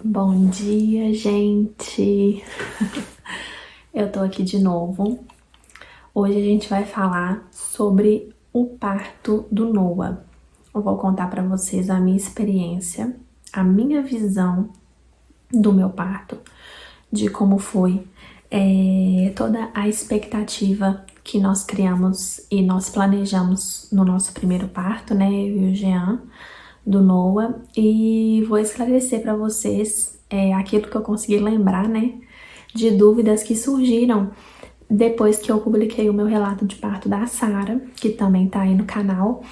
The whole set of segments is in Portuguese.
Bom dia, gente! Eu tô aqui de novo. Hoje a gente vai falar sobre o parto do Noah. Eu vou contar pra vocês a minha experiência, a minha visão do meu parto, de como foi toda a expectativa que nós criamos e nós planejamos no nosso primeiro parto, né? Eu e o Jean, do Noah, e vou esclarecer para vocês aquilo que eu consegui lembrar, né, de dúvidas que surgiram depois que eu publiquei o meu relato de parto da Sara, que também tá aí no canal.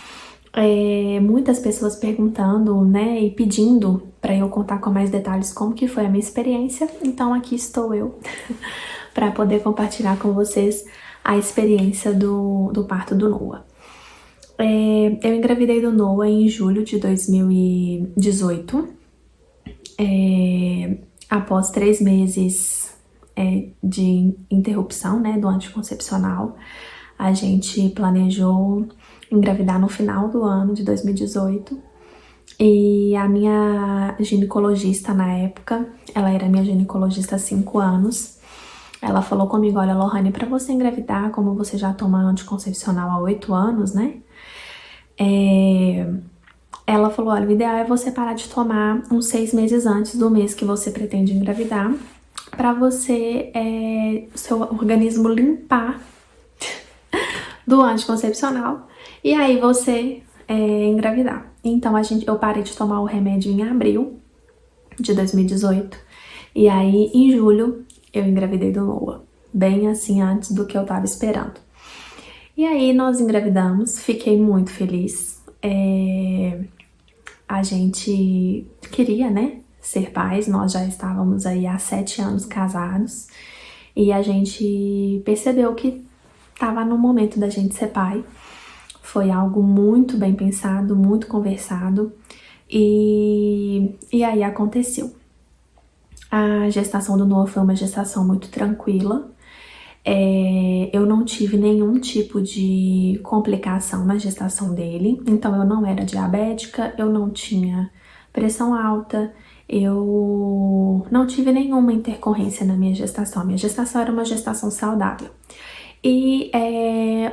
Muitas pessoas perguntando, né, e pedindo para eu contar com mais detalhes como que foi a minha experiência, então aqui estou eu para poder compartilhar com vocês a experiência do parto do Noah. Eu engravidei do Noah em julho de 2018, após 3 meses de interrupção, né, do anticoncepcional. A gente planejou engravidar no final do ano de 2018 e a minha ginecologista na época, ela era minha ginecologista há 5 anos, ela falou comigo: olha, Lohane, para você engravidar, como você já toma anticoncepcional há 8 anos, né, ela falou: olha, o ideal é você parar de tomar uns 6 meses antes do mês que você pretende engravidar, para você, seu organismo limpar do anticoncepcional e aí você engravidar. Então eu parei de tomar o remédio em abril de 2018 e aí em julho eu engravidei do Noah, bem assim antes do que eu tava esperando. E aí nós engravidamos, fiquei muito feliz. A gente queria, né, ser pais, nós já estávamos aí há 7 anos casados e a gente percebeu que estava no momento da gente ser pai. Foi algo muito bem pensado, muito conversado e aí aconteceu. A gestação do Noah foi uma gestação muito tranquila. Eu não tive nenhum tipo de complicação na gestação dele, então eu não era diabética, eu não tinha pressão alta, eu não tive nenhuma intercorrência na minha gestação. A minha gestação era uma gestação saudável. E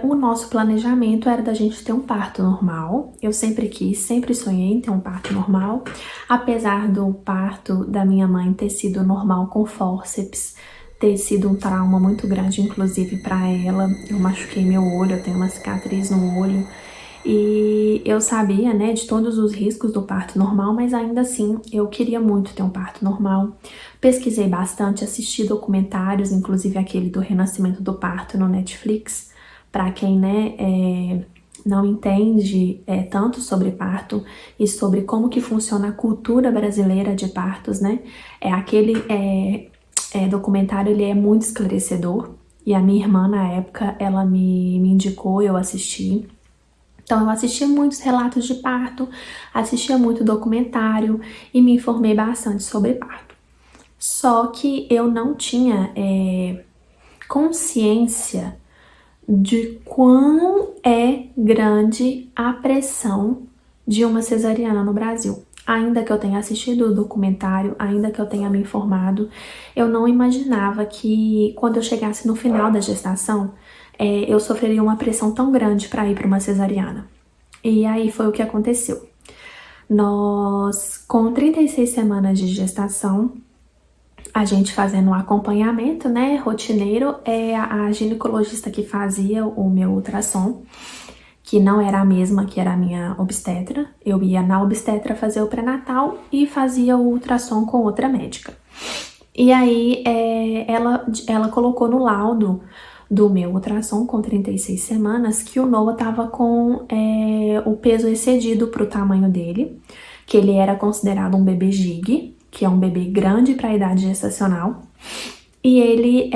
o nosso planejamento era da gente ter um parto normal. Eu sempre quis, sempre sonhei em ter um parto normal, apesar do parto da minha mãe ter sido normal com fórceps, ter sido um trauma muito grande, inclusive para ela. Eu machuquei meu olho, eu tenho uma cicatriz no olho. E eu sabia, né, de todos os riscos do parto normal, mas ainda assim eu queria muito ter um parto normal. Pesquisei bastante, assisti documentários, inclusive aquele do Renascimento do Parto no Netflix, para quem, né, não entende tanto sobre parto e sobre como que funciona a cultura brasileira de partos, né? Aquele documentário, ele é muito esclarecedor e a minha irmã na época, ela me indicou, eu assisti. Então eu assistia muitos relatos de parto, assistia muito documentário e me informei bastante sobre parto. Só que eu não tinha consciência de quão é grande a pressão de uma cesariana no Brasil. Ainda que eu tenha assistido o documentário, ainda que eu tenha me informado, eu não imaginava que quando eu chegasse no final da gestação, eu sofreria uma pressão tão grande para ir para uma cesariana. E aí foi o que aconteceu. Nós, com 36 semanas de gestação, a gente fazendo um acompanhamento, né, rotineiro, a ginecologista que fazia o meu ultrassom, que não era a mesma que era a minha obstetra. Eu ia na obstetra fazer o pré-natal e fazia o ultrassom com outra médica. E aí ela colocou no laudo do meu ultrassom com 36 semanas que o Noah tava com o peso excedido pro tamanho dele, que ele era considerado um bebê gig, que é um bebê grande para a idade gestacional, e ele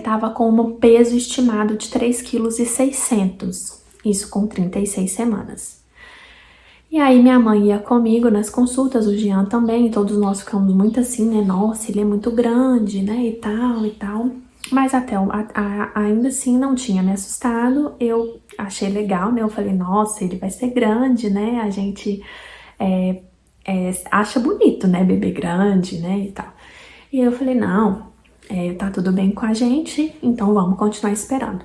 tava com um peso estimado de 3,6 kg, isso com 36 semanas. E aí minha mãe ia comigo nas consultas, o Jean também, todos nós ficamos muito assim, né, nossa, ele é muito grande, né, e tal, mas ainda assim não tinha me assustado. Eu achei legal, né, eu falei, nossa, ele vai ser grande, né, a gente acha bonito, né, bebê grande, né, e tal. E eu falei, não, tá tudo bem com a gente, então vamos continuar esperando.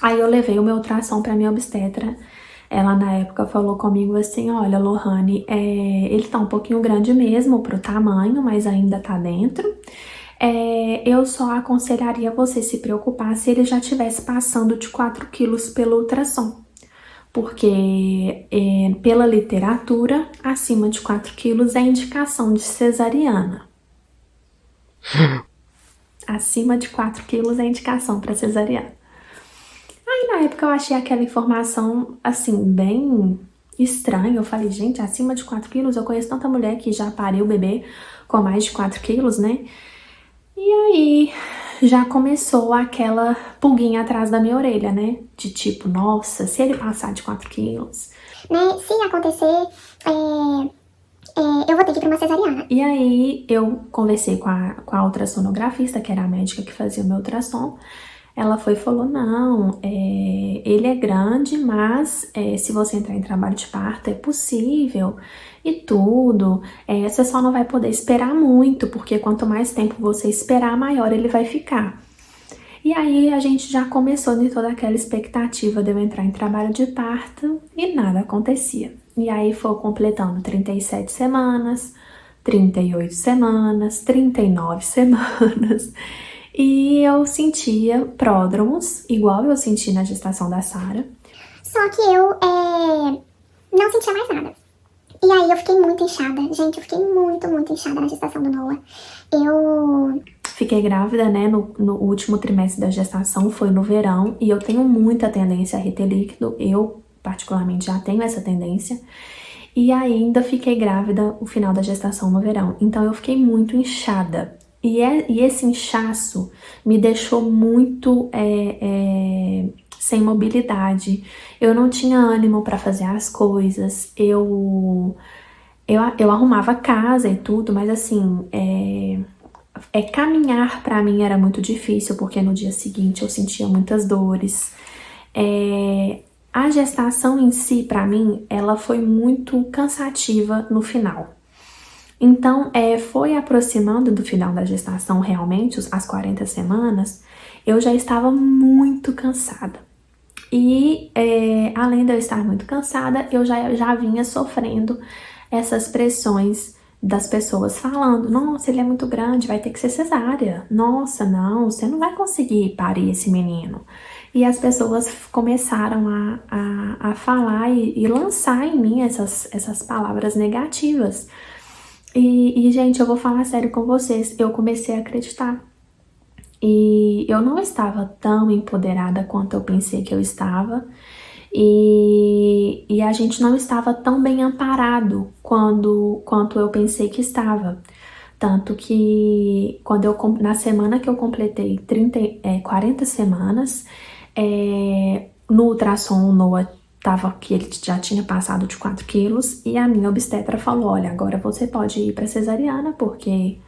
Aí eu levei o meu ultrassom pra minha obstetra. Ela na época falou comigo assim, olha, Lohane, ele tá um pouquinho grande mesmo pro tamanho, mas ainda tá dentro. Eu só aconselharia você se preocupar se ele já estivesse passando de 4 quilos pelo ultrassom. Porque pela literatura, acima de 4 quilos é indicação de cesariana. Acima de 4 quilos é indicação para cesariana. Aí na época eu achei aquela informação, assim, bem estranha. Eu falei, gente, acima de 4 quilos? Eu conheço tanta mulher que já pariu o bebê com mais de 4 quilos, né? E aí já começou aquela pulguinha atrás da minha orelha, né? De tipo, nossa, se ele passar de 4 quilos... Né, se acontecer, eu vou ter que ir pra uma cesariana. E aí eu conversei com a ultrassonografista, que era a médica que fazia o meu ultrassom. Ela foi e falou, não, ele é grande, mas se você entrar em trabalho de parto é possível e tudo. Você só não vai poder esperar muito, porque quanto mais tempo você esperar, maior ele vai ficar. E aí a gente já começou de toda aquela expectativa de eu entrar em trabalho de parto e nada acontecia. E aí foi completando 37 semanas, 38 semanas, 39 semanas. E eu sentia pródromos, igual eu senti na gestação da Sara. Só que eu não sentia mais nada. E aí eu fiquei muito inchada. Gente, eu fiquei muito, muito inchada na gestação do Noah. Eu fiquei grávida, né, no último trimestre da gestação, foi no verão, e eu tenho muita tendência a reter líquido, eu particularmente já tenho essa tendência, e ainda fiquei grávida o final da gestação no verão, então eu fiquei muito inchada. E esse inchaço me deixou muito sem mobilidade, eu não tinha ânimo para fazer as coisas, eu arrumava a casa e tudo, mas assim, caminhar pra mim era muito difícil, porque no dia seguinte eu sentia muitas dores. A gestação em si, pra mim, ela foi muito cansativa no final. Então, foi aproximando do final da gestação, realmente, as 40 semanas, eu já estava muito cansada. E, além de eu estar muito cansada, eu já vinha sofrendo essas pressões das pessoas falando, nossa, ele é muito grande, vai ter que ser cesárea. Nossa, não, você não vai conseguir parir esse menino. E as pessoas começaram a falar e lançar em mim essas palavras negativas. E, gente, eu vou falar sério com vocês, eu comecei a acreditar. E eu não estava tão empoderada quanto eu pensei que eu estava. E a gente não estava tão bem amparado quanto eu pensei que estava. Tanto que na semana que eu completei 40 semanas, no ultrassom o Noah tava que ele já tinha passado de 4 quilos e a minha obstetra falou, olha, agora você pode ir para cesariana porque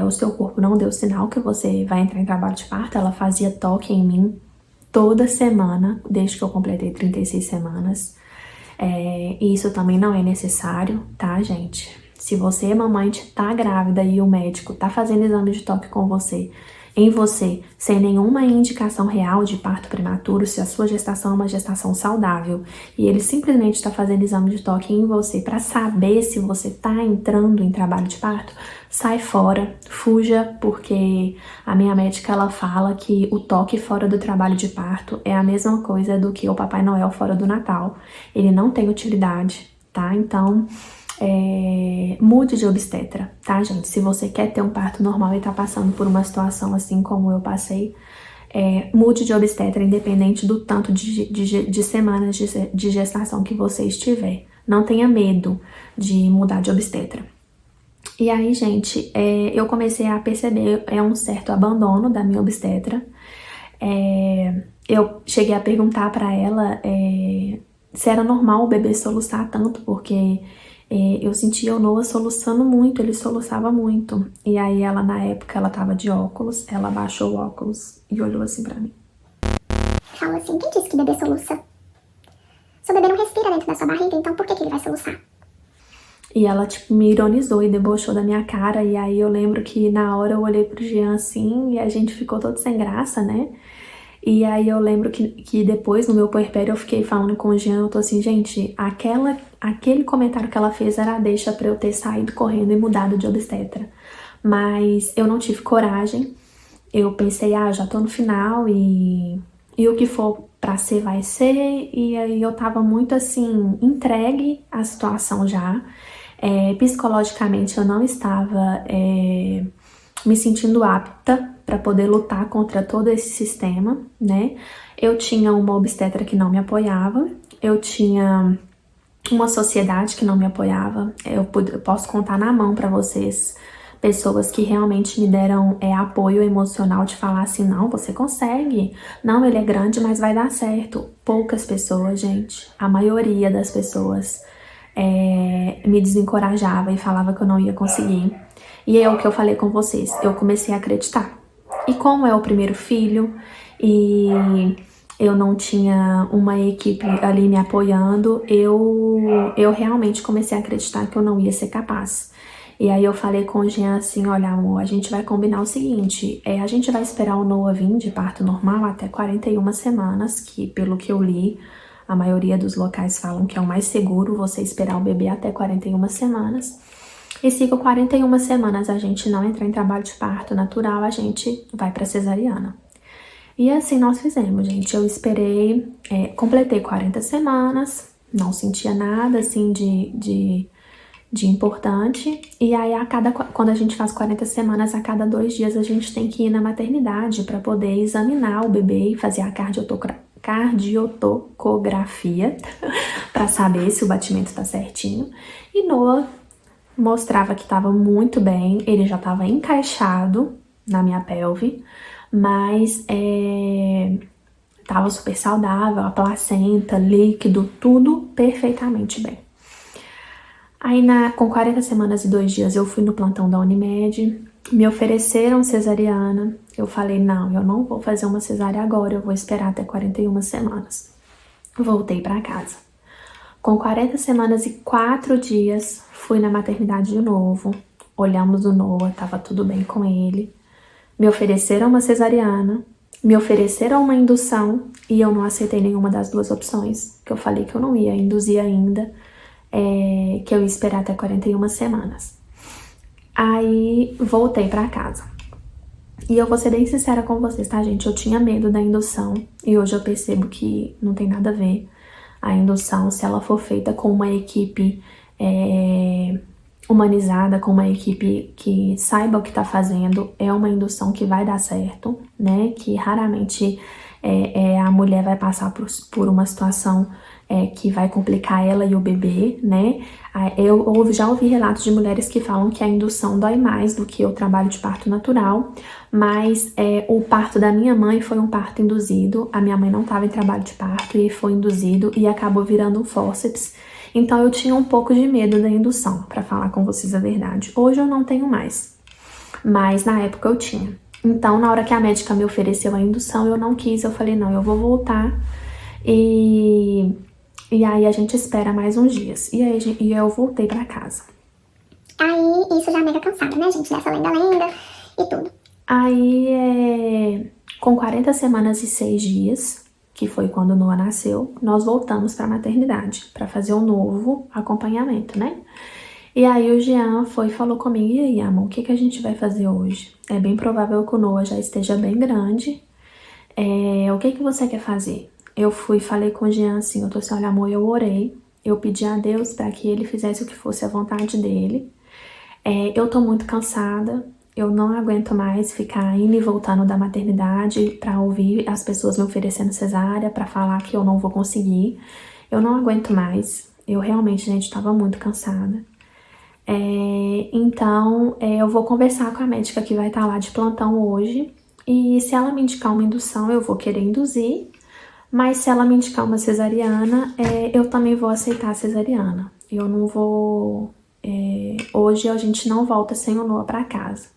o seu corpo não deu sinal que você vai entrar em trabalho de parto. Ela fazia toque em mim toda semana, desde que eu completei 36 semanas. E isso também não é necessário, tá, gente? Se você, mamãe, tá grávida e o médico tá fazendo exame de toque com você, em você, sem nenhuma indicação real de parto prematuro, se a sua gestação é uma gestação saudável, e ele simplesmente está fazendo exame de toque em você para saber se você tá entrando em trabalho de parto, sai fora, fuja, porque a minha médica, ela fala que o toque fora do trabalho de parto é a mesma coisa do que o Papai Noel fora do Natal. Ele não tem utilidade, tá? Então, mude de obstetra, tá, gente? Se você quer ter um parto normal e tá passando por uma situação assim como eu passei, mude de obstetra, independente do tanto de semanas de gestação que você estiver. Não tenha medo de mudar de obstetra. E aí, gente, eu comecei a perceber um certo abandono da minha obstetra. Eu cheguei a perguntar pra ela se era normal o bebê soluçar tanto, porque eu sentia o Noah soluçando muito, ele soluçava muito. E aí ela, na época, ela tava de óculos, ela baixou o óculos e olhou assim pra mim. Fala assim, quem disse que bebê soluça? Seu bebê não respira dentro da sua barriga, então por que ele vai soluçar? E ela, tipo, me ironizou e debochou da minha cara. E aí eu lembro que na hora eu olhei pro Jean assim e a gente ficou todo sem graça, né? E aí eu lembro que depois, no meu puerpério, eu fiquei falando com o Jean, eu tô assim, gente, aquele comentário que ela fez era a deixa pra eu ter saído correndo e mudado de obstetra. Mas eu não tive coragem. Eu pensei, já tô no final e o que for pra ser vai ser. E aí eu tava muito assim, entregue à situação já. Psicologicamente eu não estava me sentindo apta para poder lutar contra todo esse sistema, né? Eu tinha uma obstetra que não me apoiava, eu tinha uma sociedade que não me apoiava. Eu posso contar na mão para vocês pessoas que realmente me deram apoio emocional de falar assim, não, você consegue, não, ele é grande, mas vai dar certo. Poucas pessoas, gente, a maioria das pessoas me desencorajava e falava que eu não ia conseguir. E é o que eu falei com vocês, eu comecei a acreditar. E como é o primeiro filho e eu não tinha uma equipe ali me apoiando, eu realmente comecei a acreditar que eu não ia ser capaz. E aí eu falei com o Jean assim, olha amor, a gente vai combinar o seguinte, a gente vai esperar o Noah vir de parto normal até 41 semanas, que pelo que eu li, a maioria dos locais falam que é o mais seguro você esperar o bebê até 41 semanas. E se com 41 semanas a gente não entrar em trabalho de parto natural, a gente vai para cesariana. E assim nós fizemos, gente. Eu esperei, completei 40 semanas, não sentia nada assim de importante. E aí, quando a gente faz 40 semanas, a cada 2 dias a gente tem que ir na maternidade para poder examinar o bebê e fazer a cardiotocografia para saber se o batimento tá certinho. E Noah mostrava que estava muito bem, ele já estava encaixado na minha pelve, mas estava super saudável, a placenta, líquido, tudo perfeitamente bem. Aí com 40 semanas e 2 dias eu fui no plantão da Unimed, me ofereceram cesariana, eu falei, não, eu não vou fazer uma cesárea agora, eu vou esperar até 41 semanas. Voltei para casa. Com 40 semanas e 4 dias, fui na maternidade de novo, olhamos o Noah, tava tudo bem com ele, me ofereceram uma cesariana, me ofereceram uma indução e eu não aceitei nenhuma das duas opções, que eu falei que eu não ia induzir ainda, que eu ia esperar até 41 semanas. Aí voltei pra casa. E eu vou ser bem sincera com vocês, tá, gente? Eu tinha medo da indução e hoje eu percebo que não tem nada a ver. A indução, se ela for feita com uma equipe humanizada, com uma equipe que saiba o que tá fazendo, é uma indução que vai dar certo, né? Que raramente a mulher vai passar por uma situação que vai complicar ela e o bebê, né? Eu já ouvi relatos de mulheres que falam que a indução dói mais do que o trabalho de parto natural, mas o parto da minha mãe foi um parto induzido, a minha mãe não estava em trabalho de parto e foi induzido e acabou virando um fórceps, então eu tinha um pouco de medo da indução, para falar com vocês a verdade. Hoje eu não tenho mais, mas na época eu tinha. Então, na hora que a médica me ofereceu a indução, eu não quis, eu falei, não, eu vou voltar e aí a gente espera mais uns dias. E aí eu voltei pra casa. Aí, isso já mega cansada, né, gente? Dessa lenda e tudo. Aí, com 40 semanas e 6 dias, que foi quando o Noah nasceu, nós voltamos pra maternidade, pra fazer um novo acompanhamento, né? E aí o Jean foi e falou comigo, e aí, amor, o que a gente vai fazer hoje? É bem provável que o Noah já esteja bem grande. O que você quer fazer? Eu fui e falei com o Jean assim, eu tô assim, olha amor, eu orei, eu pedi a Deus para que ele fizesse o que fosse a vontade dele. Eu tô muito cansada, eu não aguento mais ficar indo e voltando da maternidade para ouvir as pessoas me oferecendo cesárea, para falar que eu não vou conseguir. Eu não aguento mais, eu realmente, gente, tava muito cansada. Então, eu vou conversar com a médica que vai estar lá de plantão hoje e se ela me indicar uma indução, eu vou querer induzir. Mas se ela me indicar uma cesariana, eu também vou aceitar a cesariana. Eu não vou... hoje a gente não volta sem o Noah pra casa.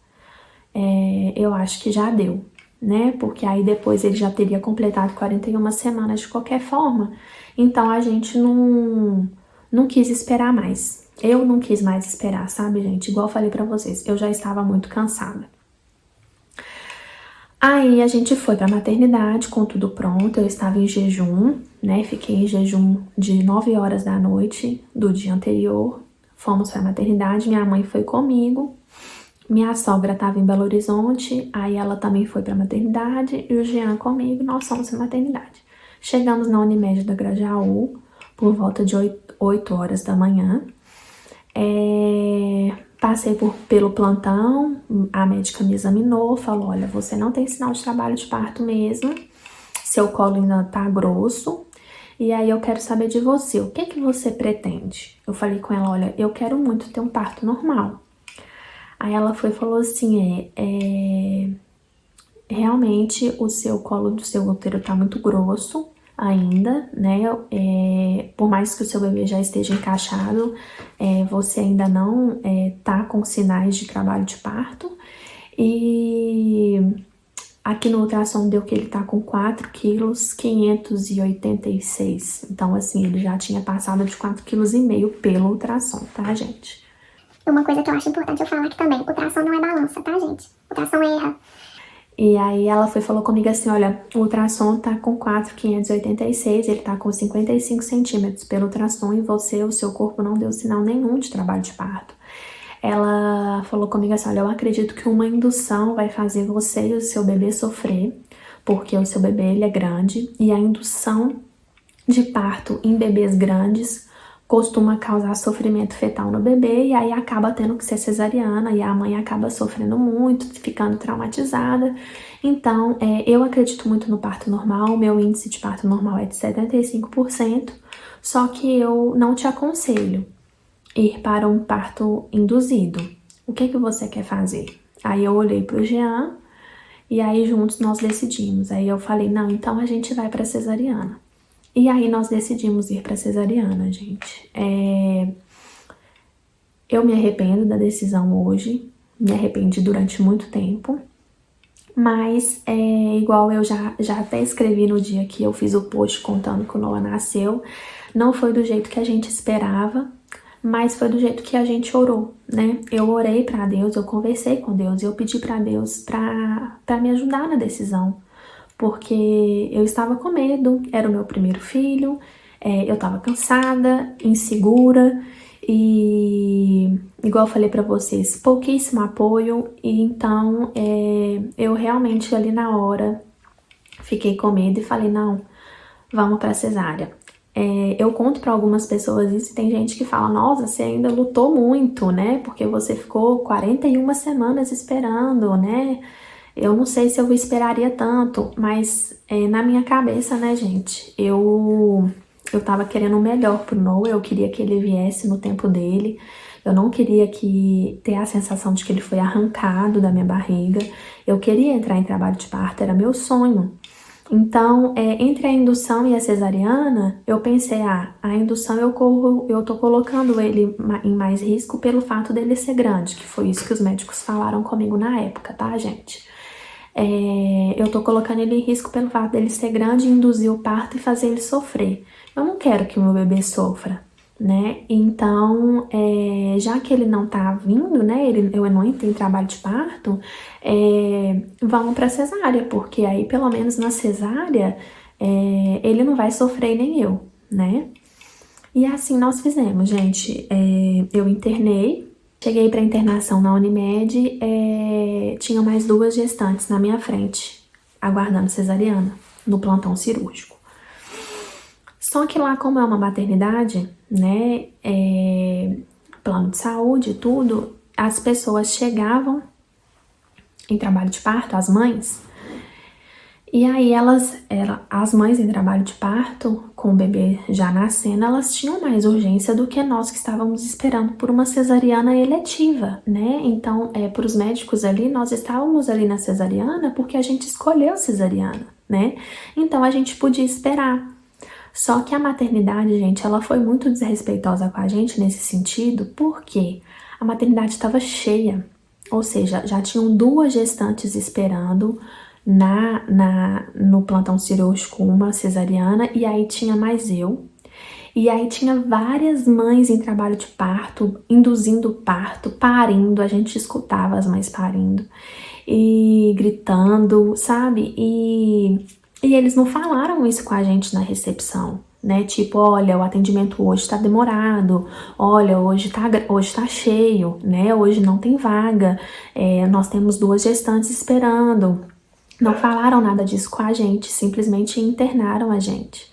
Eu acho que já deu, né? Porque aí depois ele já teria completado 41 semanas de qualquer forma. Então a gente não quis esperar mais. eu não quis mais esperar, sabe, gente? Igual eu falei pra vocês, eu já estava muito cansada. Aí a gente foi pra maternidade com tudo pronto, eu estava em jejum, né? Fiquei em jejum de 9 horas da noite do dia anterior. Fomos pra maternidade, minha mãe foi comigo. Minha sogra estava em Belo Horizonte, aí ela também foi pra maternidade e o Jean comigo, nós fomos pra maternidade. Chegamos na Unimed da Grajaú por volta de 8 horas da manhã. Passei pelo plantão, a médica me examinou, falou, olha, você não tem sinal de trabalho de parto mesmo, seu colo ainda tá grosso, e aí eu quero saber de você, o que que você pretende? Eu falei com ela, olha, eu quero muito ter um parto normal. Aí ela foi e falou assim, realmente o seu colo do seu útero tá muito grosso ainda, né? Por mais que o seu bebê já esteja encaixado, você ainda não tá com sinais de trabalho de parto. E aqui no ultrassom deu que ele tá com 4,586 kg. Então, assim, ele já tinha passado de 4,5 kg pelo ultrassom, tá, gente? Uma coisa que eu acho importante eu falar aqui também, ultrassom não é balança, tá, gente? Ultrassom erra. E aí ela falou comigo assim, olha, o ultrassom tá com 4,586, ele tá com 55 centímetros pelo ultrassom e o seu corpo não deu sinal nenhum de trabalho de parto. Ela falou comigo assim, olha, eu acredito que uma indução vai fazer você e o seu bebê sofrer, porque o seu bebê, ele é grande, e a indução de parto em bebês grandes costuma causar sofrimento fetal no bebê e aí acaba tendo que ser cesariana e a mãe acaba sofrendo muito, ficando traumatizada. Então, eu acredito muito no parto normal, meu índice de parto normal é de 75%, só que eu não te aconselho ir para um parto induzido. O que que você quer fazer? Aí eu olhei pro Jean e aí juntos nós decidimos. Aí eu falei, não, então a gente vai para cesariana. E aí nós decidimos ir para cesariana, gente. Eu me arrependo da decisão hoje, me arrependi durante muito tempo, mas igual eu já até escrevi no dia que eu fiz o post contando que o Noah nasceu, não foi do jeito que a gente esperava, mas foi do jeito que a gente orou, né? Eu orei para Deus, eu conversei com Deus, eu pedi para Deus para me ajudar na decisão. Porque eu estava com medo, era o meu primeiro filho, eu estava cansada, insegura e, igual eu falei pra vocês, pouquíssimo apoio. E então eu realmente ali na hora fiquei com medo e falei, não, vamos pra cesárea. Eu conto pra algumas pessoas isso e tem gente que fala, nossa, você ainda lutou muito, né? Porque você ficou 41 semanas esperando, né? Eu não sei se eu esperaria tanto, mas na minha cabeça, né, gente, eu tava querendo o melhor pro Noah, eu queria que ele viesse no tempo dele, eu não queria ter a sensação de que ele foi arrancado da minha barriga, eu queria entrar em trabalho de parto, era meu sonho. Então, entre a indução e a cesariana, eu pensei, a indução eu tô colocando ele em mais risco pelo fato dele ser grande, que foi isso que os médicos falaram comigo na época, tá, gente? Eu tô colocando ele em risco pelo fato dele ser grande, induzir o parto e fazer ele sofrer. Eu não quero que o meu bebê sofra, né? Então, já que ele não tá vindo, né? Eu não entrei em trabalho de parto, vamos pra cesárea, porque aí pelo menos na cesárea ele não vai sofrer nem eu, né? E assim nós fizemos, gente. Eu internei. Cheguei para internação na Unimed, tinha mais 2 gestantes na minha frente, aguardando cesariana, no plantão cirúrgico. Só que lá, como é uma maternidade, né, plano de saúde e tudo, as pessoas chegavam em trabalho de parto, as mães, e aí as mães em trabalho de parto, com o bebê já nascendo, elas tinham mais urgência do que nós que estávamos esperando por uma cesariana eletiva, né? Então, para os médicos ali, nós estávamos ali na cesariana porque a gente escolheu cesariana, né? Então, a gente podia esperar. Só que a maternidade, gente, ela foi muito desrespeitosa com a gente nesse sentido, porque a maternidade estava cheia, ou seja, já tinham 2 gestantes esperando no plantão cirúrgico, uma cesariana, e aí tinha mais eu. E aí tinha várias mães em trabalho de parto, induzindo o parto, parindo, a gente escutava as mães parindo e gritando, sabe? E eles não falaram isso com a gente na recepção, né? Tipo, olha, o atendimento hoje tá demorado, olha, hoje tá cheio, né? Hoje não tem vaga, nós temos 2 gestantes esperando. Não falaram nada disso com a gente, simplesmente internaram a gente.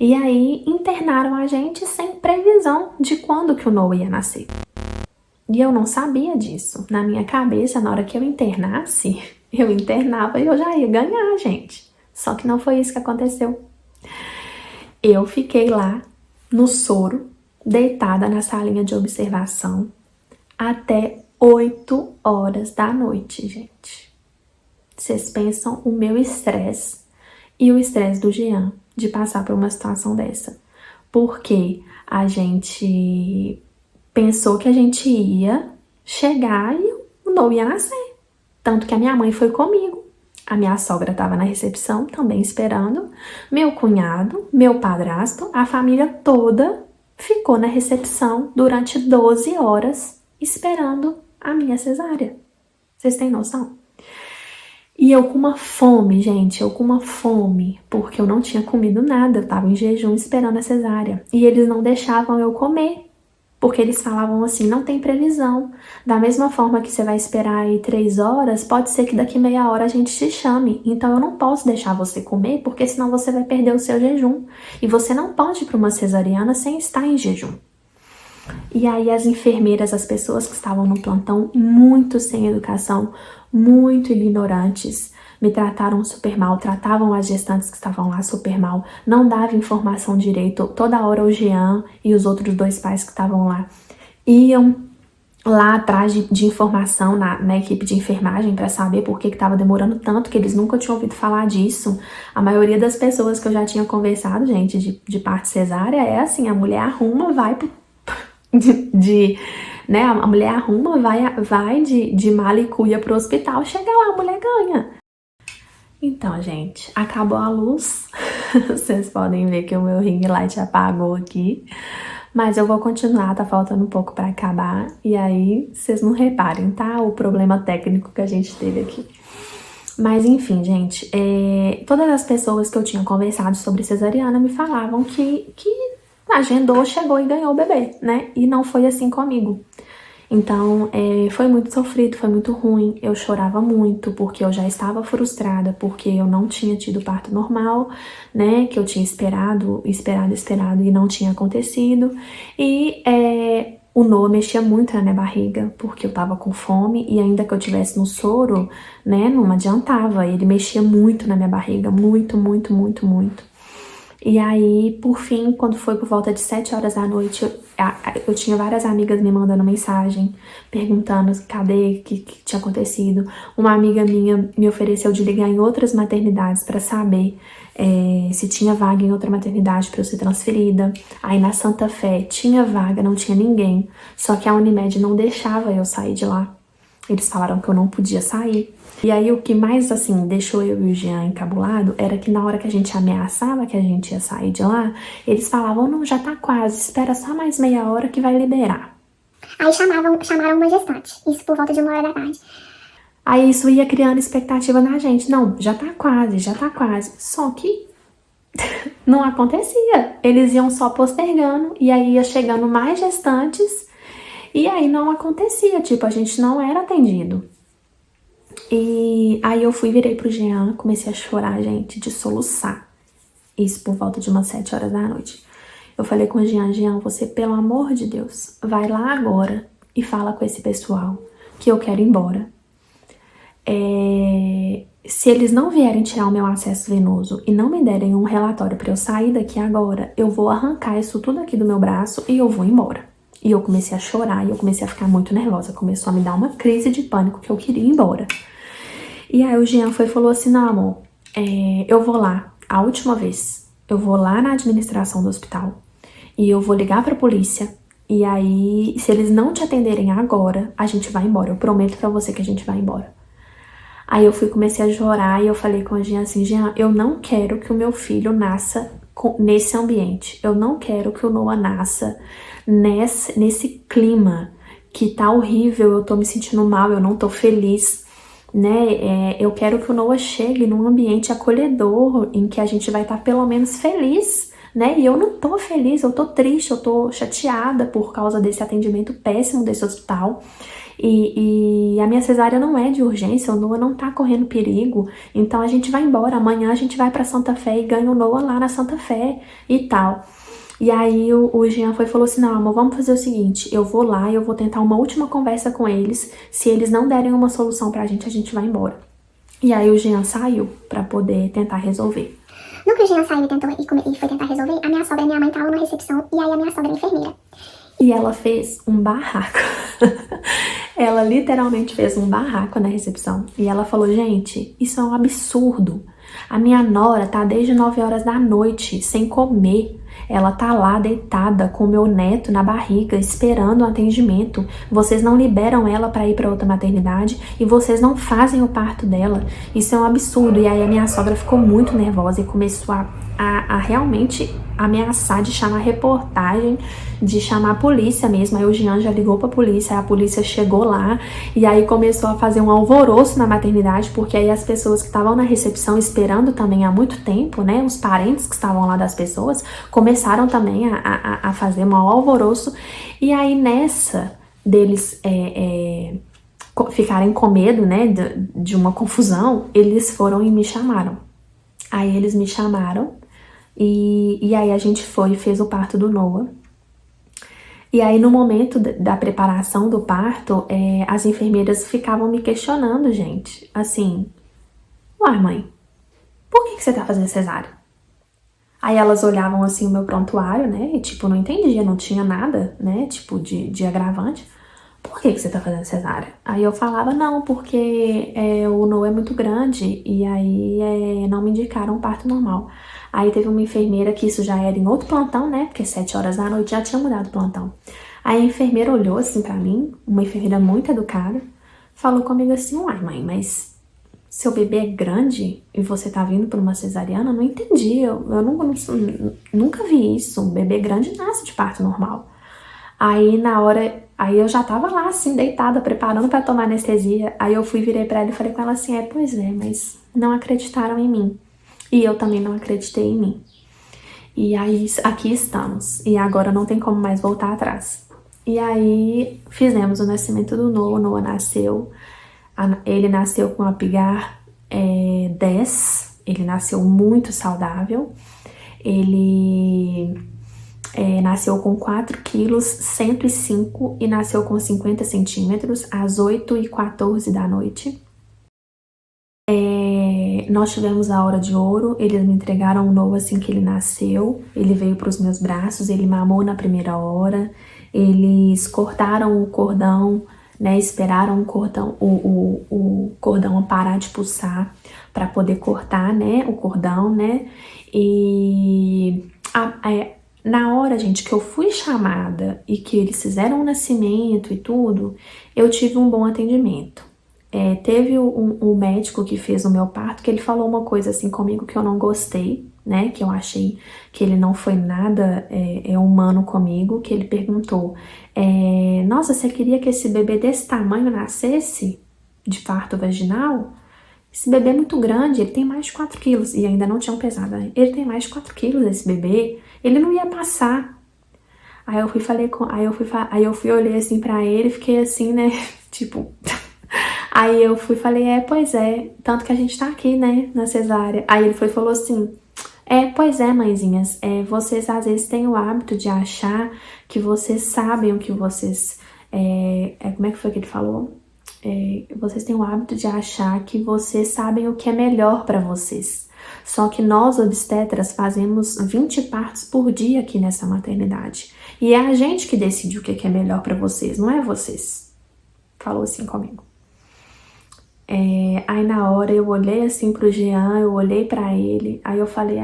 E aí internaram a gente sem previsão de quando que o Noah ia nascer. E eu não sabia disso. Na minha cabeça, na hora que eu internasse, eu internava e eu já ia ganhar, gente. Só que não foi isso que aconteceu. Eu fiquei lá no soro, deitada na salinha de observação, até 8 horas da noite, gente. Vocês pensam o meu estresse e o estresse do Jean de passar por uma situação dessa. Porque a gente pensou que a gente ia chegar e o Noah ia nascer. Tanto que a minha mãe foi comigo. A minha sogra estava na recepção, também esperando. Meu cunhado, meu padrasto, a família toda ficou na recepção durante 12 horas esperando a minha cesárea. Vocês têm noção? E eu com uma fome, gente, porque eu não tinha comido nada, eu tava em jejum esperando a cesárea. E eles não deixavam eu comer, porque eles falavam assim, não tem previsão. Da mesma forma que você vai esperar aí 3 horas, pode ser que daqui meia hora a gente te chame. Então eu não posso deixar você comer, porque senão você vai perder o seu jejum. E você não pode ir para uma cesariana sem estar em jejum. E aí as enfermeiras, as pessoas que estavam no plantão, muito sem educação, muito ignorantes, me trataram super mal, tratavam as gestantes que estavam lá super mal, não davam informação direito. Toda hora o Jean e os outros 2 pais que estavam lá iam lá atrás de informação na equipe de enfermagem para saber por que estava demorando tanto, que eles nunca tinham ouvido falar disso. A maioria das pessoas que eu já tinha conversado, gente, de parto cesárea é assim, a mulher arruma, vai né, a mulher arruma, vai de mala e cuia pro hospital, chega lá, a mulher ganha. Então, gente, acabou a luz. Vocês podem ver que o meu ring light apagou aqui. Mas eu vou continuar, tá faltando um pouco pra acabar. E aí, vocês não reparem, tá? O problema técnico que a gente teve aqui. Mas enfim, gente, todas as pessoas que eu tinha conversado sobre cesariana me falavam que agendou, chegou e ganhou o bebê, né? E não foi assim comigo. Então, foi muito sofrido, foi muito ruim. Eu chorava muito, porque eu já estava frustrada, porque eu não tinha tido parto normal, né? Que eu tinha esperado e não tinha acontecido. E o Noah mexia muito na minha barriga, porque eu tava com fome, e ainda que eu tivesse no soro, né? Não adiantava. Ele mexia muito na minha barriga, muito, muito, muito, muito. E aí, por fim, quando foi por volta de 7 horas da noite, eu tinha várias amigas me mandando mensagem, perguntando cadê, o que tinha acontecido. Uma amiga minha me ofereceu de ligar em outras maternidades para saber se tinha vaga em outra maternidade para eu ser transferida. Aí na Santa Fé tinha vaga, não tinha ninguém, só que a Unimed não deixava eu sair de lá. Eles falaram que eu não podia sair. E aí o que mais, assim, deixou eu e o Jean encabulado era que na hora que a gente ameaçava que a gente ia sair de lá, eles falavam, não, já tá quase, espera só mais meia hora que vai liberar. Aí chamaram uma gestante, isso por volta de 1 hora da tarde. Aí isso ia criando expectativa na gente, não, já tá quase, já tá quase. Só que não acontecia, eles iam só postergando e aí ia chegando mais gestantes e aí não acontecia, tipo, a gente não era atendido. E aí eu virei pro Jean, comecei a chorar, gente, de soluçar. Isso por volta de umas 7 horas da noite. Eu falei com o Jean, você, pelo amor de Deus, vai lá agora e fala com esse pessoal que eu quero ir embora. Se eles não vierem tirar o meu acesso venoso e não me derem um relatório pra eu sair daqui agora, eu vou arrancar isso tudo aqui do meu braço e eu vou embora. E eu comecei a chorar e eu comecei a ficar muito nervosa. Começou a me dar uma crise de pânico que eu queria ir embora. E aí o Jean falou assim, não, amor, eu vou lá, a última vez, eu vou lá na administração do hospital e eu vou ligar pra polícia e aí, se eles não te atenderem agora, a gente vai embora, eu prometo pra você que a gente vai embora. Aí eu comecei a chorar e eu falei com o Jean assim, Jean, eu não quero que o meu filho nasça nesse ambiente. Eu não quero que o Noah nasça nesse clima que tá horrível, eu tô me sentindo mal, eu não tô feliz, né? Eu quero que o Noah chegue num ambiente acolhedor, em que a gente vai estar pelo menos feliz, né? E eu não tô feliz, eu tô triste, eu tô chateada por causa desse atendimento péssimo desse hospital. E a minha cesárea não é de urgência, o Noah não tá correndo perigo, então a gente vai embora, amanhã a gente vai pra Santa Fé e ganha o Noah lá na Santa Fé e tal. E aí o Jean foi e falou assim, não, amor, vamos fazer o seguinte, eu vou lá e eu vou tentar uma última conversa com eles, se eles não derem uma solução pra gente, a gente vai embora. E aí o Jean saiu pra poder tentar resolver. No que o Jean saiu e foi tentar resolver, a minha sogra e a minha mãe estavam na recepção, e aí a minha sogra é enfermeira. E ela fez um barraco. Ela literalmente fez um barraco na recepção. E ela falou, gente, isso é um absurdo. A minha nora tá desde 9 horas da noite, sem comer. Ela tá lá deitada com o meu neto na barriga, esperando o atendimento. Vocês não liberam ela pra ir pra outra maternidade e vocês não fazem o parto dela. Isso é um absurdo. E aí a minha sogra ficou muito nervosa e começou a realmente ameaçar de chamar reportagem, de chamar a polícia mesmo. Aí o Jean já ligou pra polícia, aí a polícia chegou lá e aí começou a fazer um alvoroço na maternidade, porque aí as pessoas que estavam na recepção esperando também há muito tempo, né, os parentes que estavam lá das pessoas, começaram também a fazer um alvoroço. E aí nessa deles ficarem com medo, né, de uma confusão, eles foram e me chamaram. Aí eles me chamaram e aí a gente foi e fez o parto do Noah. E aí no momento da preparação do parto, as enfermeiras ficavam me questionando, gente, assim, uai mãe, por que você tá fazendo cesárea? Aí elas olhavam assim o meu prontuário, né, e tipo, não entendia, não tinha nada, né, tipo de agravante. Por que você tá fazendo cesárea? Aí eu falava, não, porque o Noah é muito grande e aí não me indicaram um parto normal. Aí teve uma enfermeira, que isso já era em outro plantão, né, porque 7 horas da noite já tinha mudado o plantão. Aí a enfermeira olhou assim pra mim, uma enfermeira muito educada, falou comigo assim, uai mãe, mas seu bebê é grande e você tá vindo por uma cesariana? Eu não entendi, eu nunca vi isso, um bebê grande nasce de parto normal. Aí na hora, aí eu já tava lá assim, deitada, preparando pra tomar anestesia. Aí eu virei pra ela e falei com ela assim, pois é, mas não acreditaram em mim. E eu também não acreditei em mim. E aí aqui estamos. E agora não tem como mais voltar atrás. E aí fizemos o nascimento do Noah. O Noah nasceu. Ele nasceu com a Apgar 10. Ele nasceu muito saudável. Ele nasceu com 4 quilos, 105 e nasceu com 50 centímetros às 8h14 da noite. Nós tivemos a hora de ouro, eles me entregaram o Noah assim que ele nasceu, ele veio para os meus braços, ele mamou na primeira hora, eles cortaram o cordão, né, esperaram o cordão parar de pulsar para poder cortar, né, o cordão, né, e na hora, gente, que eu fui chamada e que eles fizeram o nascimento e tudo, eu tive um bom atendimento. Teve um médico que fez o meu parto, que ele falou uma coisa assim comigo que eu não gostei, né? Que eu achei que ele não foi nada humano comigo, que ele perguntou, nossa, você queria que esse bebê desse tamanho nascesse de parto vaginal? Esse bebê é muito grande, ele tem mais de 4 quilos, e ainda não tinham pesado, né? Ele tem mais de 4 quilos, esse bebê, ele não ia passar. Aí eu fui olhei assim pra ele, fiquei assim, né, tipo... Aí eu fui e falei, pois é, tanto que a gente tá aqui, né, na cesárea. Aí ele foi e falou assim, pois é, mãezinhas, vocês às vezes têm o hábito de achar que vocês sabem o que vocês... como é que foi que ele falou? Vocês têm o hábito de achar que vocês sabem o que é melhor pra vocês. Só que nós, obstetras, fazemos 20 partos por dia aqui nessa maternidade. E é a gente que decide o que é melhor pra vocês, não é vocês. Falou assim comigo. Aí na hora eu olhei assim pro Jean, eu olhei pra ele, aí eu falei,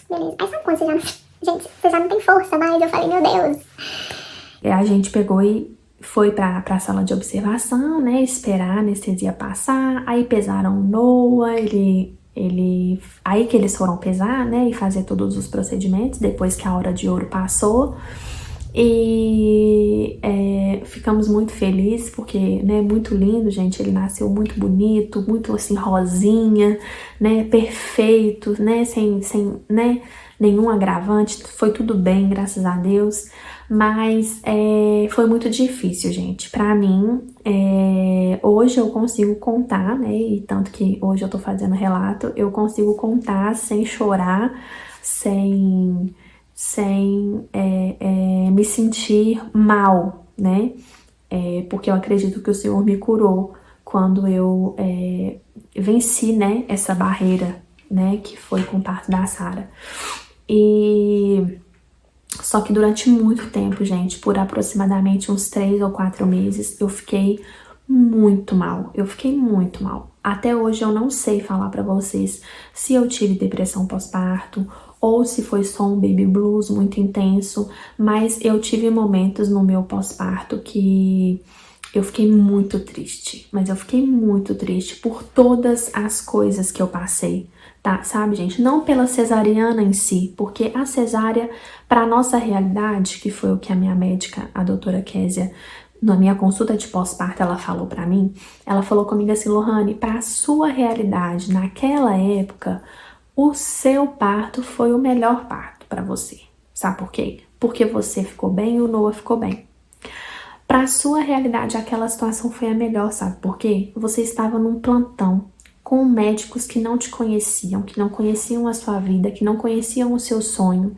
beleza. Aí sabe quando você já não tem força mais? Eu falei, meu Deus. A gente pegou e foi pra sala de observação, né, esperar a anestesia passar, aí pesaram o Noah, ele Aí que eles foram pesar, né, e fazer todos os procedimentos, depois que a hora de ouro passou. E ficamos muito felizes, porque, né, muito lindo, gente, ele nasceu muito bonito, muito assim, rosinha, né, perfeito, né, sem né, nenhum agravante, foi tudo bem, graças a Deus. Mas foi muito difícil, gente. Pra mim, hoje eu consigo contar, né? E tanto que hoje eu tô fazendo relato, eu consigo contar sem chorar, sem me sentir mal, né? Porque eu acredito que o Senhor me curou quando eu venci, né? Essa barreira, né? Que foi com o parto da Sara. Só que durante muito tempo, gente, por aproximadamente uns 3 ou 4 meses, eu fiquei muito mal. Eu fiquei muito mal. Até hoje eu não sei falar pra vocês se eu tive depressão pós-parto ou se foi só um baby blues muito intenso, mas eu tive momentos no meu pós-parto que eu fiquei muito triste, mas eu fiquei muito triste por todas as coisas que eu passei, tá? Sabe, gente? Não pela cesariana em si, porque a cesárea, para nossa realidade, que foi o que a minha médica, a doutora Késia, na minha consulta de pós-parto, ela falou pra mim, ela falou comigo assim, Lohane, pra sua realidade, naquela época, o seu parto foi o melhor parto pra você. Sabe por quê? Porque você ficou bem e o Noah ficou bem. Para sua realidade, aquela situação foi a melhor, sabe por quê? Você estava num plantão com médicos que não te conheciam, que não conheciam a sua vida, que não conheciam o seu sonho.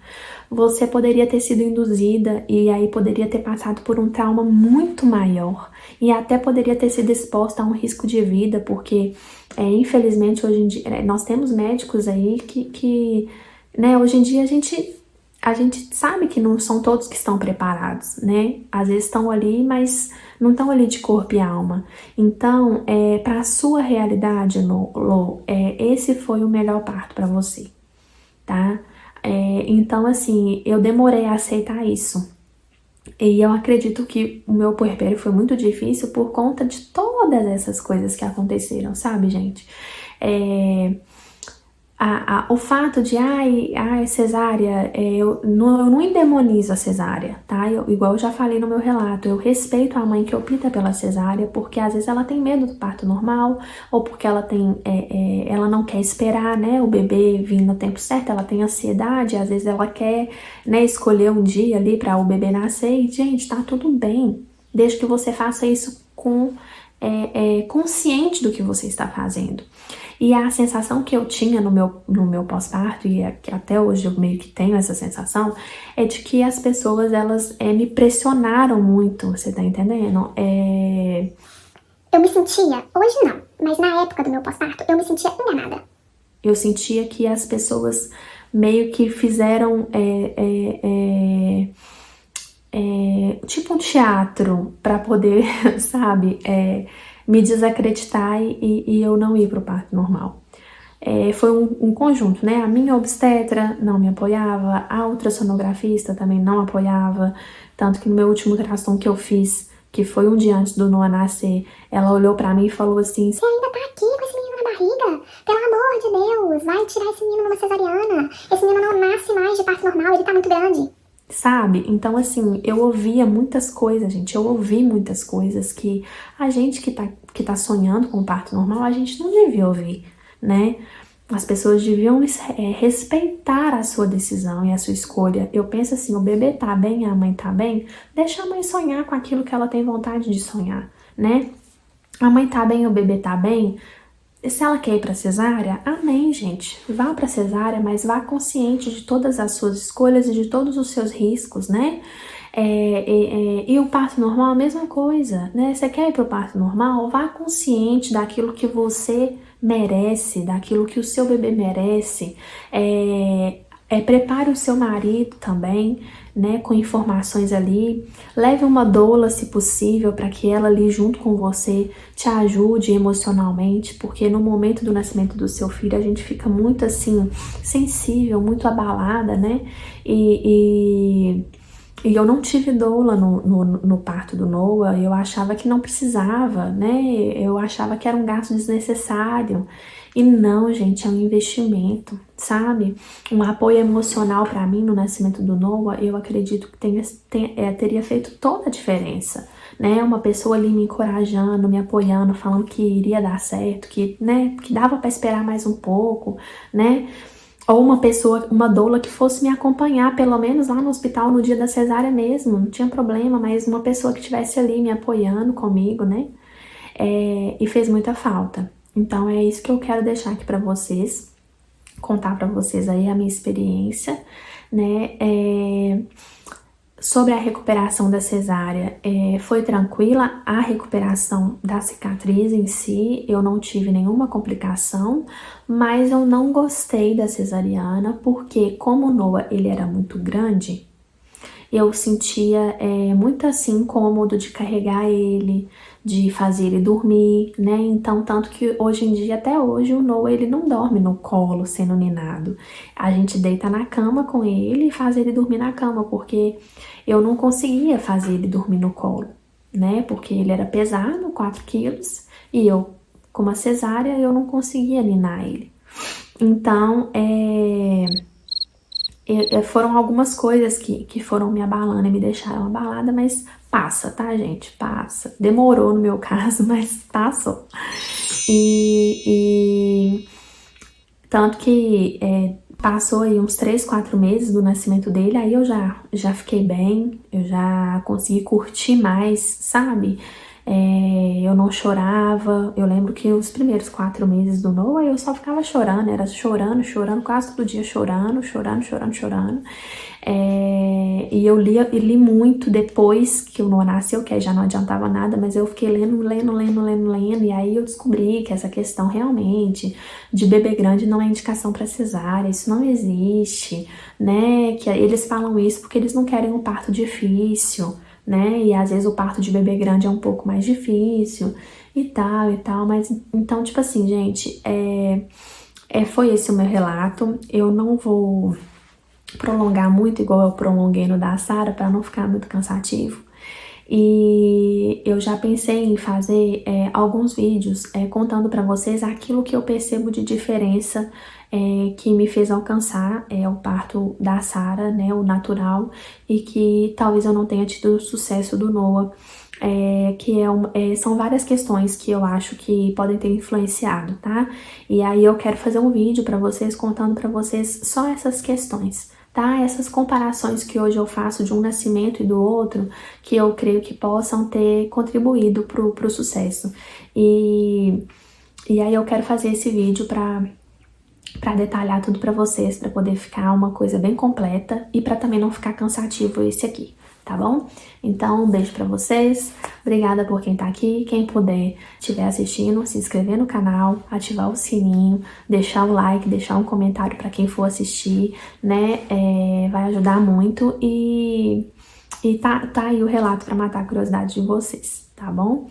Você poderia ter sido induzida e aí poderia ter passado por um trauma muito maior e até poderia ter sido exposta a um risco de vida, porque infelizmente hoje em dia nós temos médicos aí que né, hoje em dia a gente sabe que não são todos que estão preparados, né? Às vezes estão ali, mas não estão ali de corpo e alma. Então, para a sua realidade, Lô, esse foi o melhor parto para você, tá? Então, assim, eu demorei a aceitar isso. E eu acredito que o meu puerpério foi muito difícil por conta de todas essas coisas que aconteceram, sabe, gente? O fato de, cesárea, eu não endemonizo a cesárea, tá? Igual eu já falei no meu relato, eu respeito a mãe que opta pela cesárea, porque às vezes ela tem medo do parto normal, ou porque ela ela não quer esperar, né, o bebê vir no tempo certo, ela tem ansiedade, às vezes ela quer, né, escolher um dia ali para o bebê nascer, e gente, tá tudo bem, desde que você faça isso com consciente do que você está fazendo. E a sensação que eu tinha no meu pós-parto, e que até hoje eu meio que tenho essa sensação, é de que as pessoas, elas me pressionaram muito, você tá entendendo? Eu me sentia, hoje não, mas na época do meu pós-parto, eu me sentia enganada. Eu sentia que as pessoas meio que fizeram tipo um teatro pra poder, sabe, me desacreditar e eu não ir pro parto normal. Foi um conjunto, né? A minha obstetra não me apoiava, a ultrassonografista também não apoiava, tanto que no meu último ultrassom que eu fiz, que foi um dia antes do Noah nascer, ela olhou pra mim e falou assim: você ainda tá aqui com esse menino na barriga? Pelo amor de Deus, vai tirar esse menino numa cesariana. Esse menino não nasce mais de parto normal, ele tá muito grande. Sabe? Então, assim, eu ouvia muitas coisas, gente. Eu ouvi muitas coisas que a gente que tá sonhando com o parto normal, a gente não devia ouvir, né? As pessoas deviam respeitar a sua decisão e a sua escolha. Eu penso assim, o bebê tá bem, a mãe tá bem, deixa a mãe sonhar com aquilo que ela tem vontade de sonhar, né? A mãe tá bem, o bebê tá bem. Se ela quer ir pra cesárea, amém, gente. Vá pra cesárea, mas vá consciente de todas as suas escolhas e de todos os seus riscos, né? E o parto normal, a mesma coisa, né? Você quer ir pro parto normal? Vá consciente daquilo que você merece, daquilo que o seu bebê merece. Prepare o seu marido também, né, com informações ali. Leve uma doula, se possível, para que ela ali junto com você te ajude emocionalmente, porque no momento do nascimento do seu filho a gente fica muito assim, sensível, muito abalada, né? E eu não tive doula no parto do Noah, eu achava que não precisava, né? Eu achava que era um gasto desnecessário. E não, gente, é um investimento, sabe? Um apoio emocional para mim no nascimento do Noah, eu acredito que teria feito toda a diferença, né? Uma pessoa ali me encorajando, me apoiando, falando que iria dar certo, que, né, que dava para esperar mais um pouco, né? Ou uma pessoa, uma doula que fosse me acompanhar, pelo menos lá no hospital no dia da cesárea mesmo, não tinha problema, mas uma pessoa que estivesse ali me apoiando comigo, né? E fez muita falta. Então é isso que eu quero deixar aqui para vocês, contar para vocês aí a minha experiência, né? Sobre a recuperação da cesárea, foi tranquila a recuperação da cicatriz em si, eu não tive nenhuma complicação, mas eu não gostei da cesariana, porque como o Noah ele era muito grande, eu sentia muito assim incômodo de carregar ele, de fazer ele dormir, né? Então, tanto que hoje em dia, até hoje, o Noah ele não dorme no colo sendo ninado. A gente deita na cama com ele e faz ele dormir na cama, porque eu não conseguia fazer ele dormir no colo, né? Porque ele era pesado, 4 quilos, e eu, com uma cesárea, eu não conseguia ninar ele. Então, foram algumas coisas que foram me abalando e me deixaram abalada, mas passa, tá, gente? Passa. Demorou no meu caso, mas passou. E tanto que passou aí uns 3, 4 meses do nascimento dele, aí eu já fiquei bem, eu já consegui curtir mais, sabe? Eu não chorava. Eu lembro que os primeiros 4 meses do Noah eu só ficava chorando, era chorando, quase todo dia chorando. E eu li muito depois que o Noah nasceu, que aí já não adiantava nada, mas eu fiquei lendo, e aí eu descobri que essa questão realmente de bebê grande não é indicação para cesárea, isso não existe, né? Que eles falam isso porque eles não querem um parto difícil, né? E às vezes o parto de bebê grande é um pouco mais difícil e tal, mas então, tipo assim, gente, foi esse o meu relato. Eu não vou prolongar muito igual eu prolonguei no da Sara para não ficar muito cansativo. E eu já pensei em fazer alguns vídeos contando para vocês aquilo que eu percebo de diferença que me fez alcançar o parto da Sara, né, o natural, e que talvez eu não tenha tido o sucesso do Noah, são várias questões que eu acho que podem ter influenciado, tá? E aí eu quero fazer um vídeo para vocês contando para vocês só essas questões, tá? Essas comparações que hoje eu faço de um nascimento e do outro, que eu creio que possam ter contribuído pro sucesso. E aí eu quero fazer esse vídeo para detalhar tudo para vocês, para poder ficar uma coisa bem completa e para também não ficar cansativo esse aqui, tá bom? Então, um beijo para vocês, obrigada por quem tá aqui, quem puder estiver assistindo, se inscrever no canal, ativar o sininho, deixar o like, deixar um comentário para quem for assistir, né? Vai ajudar muito e tá aí o relato para matar a curiosidade de vocês, tá bom?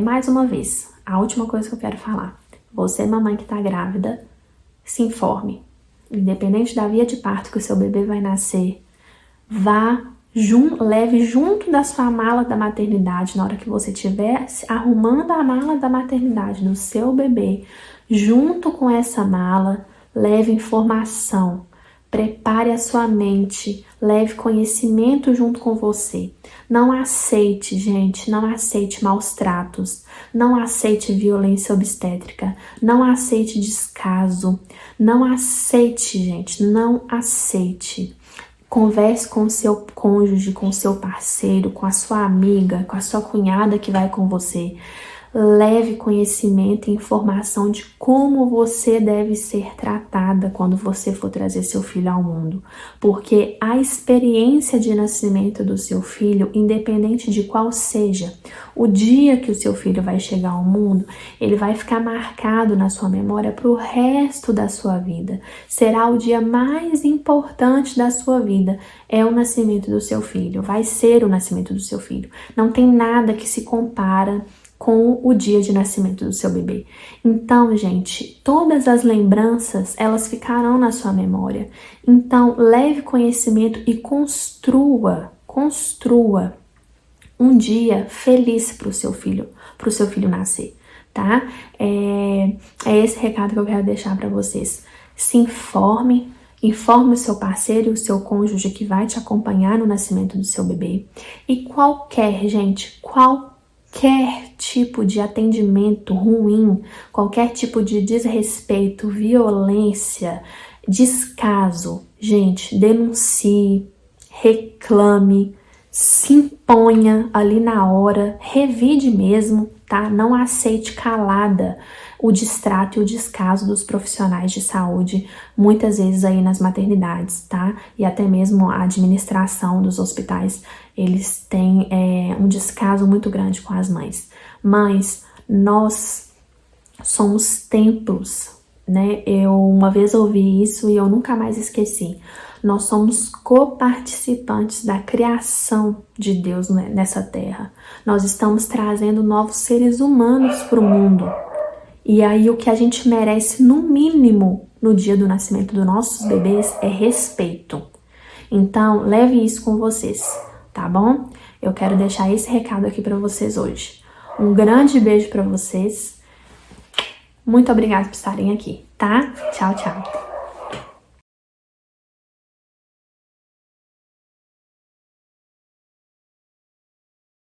Mais uma vez, a última coisa que eu quero falar, você mamãe que tá grávida, se informe, independente da via de parto que o seu bebê vai nascer, leve junto da sua mala da maternidade, na hora que você estiver arrumando a mala da maternidade do seu bebê, junto com essa mala, leve informação, prepare a sua mente, leve conhecimento junto com você. Não aceite, gente, não aceite maus tratos, não aceite violência obstétrica, não aceite descaso, não aceite, gente, não aceite. Converse com o seu cônjuge, com o seu parceiro, com a sua amiga, com a sua cunhada que vai com você. Leve conhecimento e informação de como você deve ser tratada quando você for trazer seu filho ao mundo. Porque a experiência de nascimento do seu filho, independente de qual seja, o dia que o seu filho vai chegar ao mundo, ele vai ficar marcado na sua memória para o resto da sua vida. Será o dia mais importante da sua vida, é o nascimento do seu filho, vai ser o nascimento do seu filho. Não tem nada que se compara com o dia de nascimento do seu bebê. Então, gente, todas as lembranças, elas ficarão na sua memória. Então, leve conhecimento e construa um dia feliz para o seu filho nascer, tá? É esse recado que eu quero deixar para vocês. Se informe o seu parceiro e o seu cônjuge que vai te acompanhar no nascimento do seu bebê. E qualquer tipo de atendimento ruim, qualquer tipo de desrespeito, violência, descaso, gente, denuncie, reclame, se imponha ali na hora, revide mesmo, tá? Não aceite calada o distrato e o descaso dos profissionais de saúde, muitas vezes aí nas maternidades, tá? E até mesmo a administração dos hospitais, eles têm um descaso muito grande com as mães. Mães, nós somos templos, né? Eu uma vez ouvi isso e eu nunca mais esqueci. Nós somos coparticipantes da criação de Deus nessa terra. Nós estamos trazendo novos seres humanos para o mundo. E aí o que a gente merece, no mínimo, no dia do nascimento dos nossos bebês, é respeito. Então, leve isso com vocês, tá bom? Eu quero deixar esse recado aqui para vocês hoje. Um grande beijo para vocês. Muito obrigada por estarem aqui, tá? Tchau, tchau.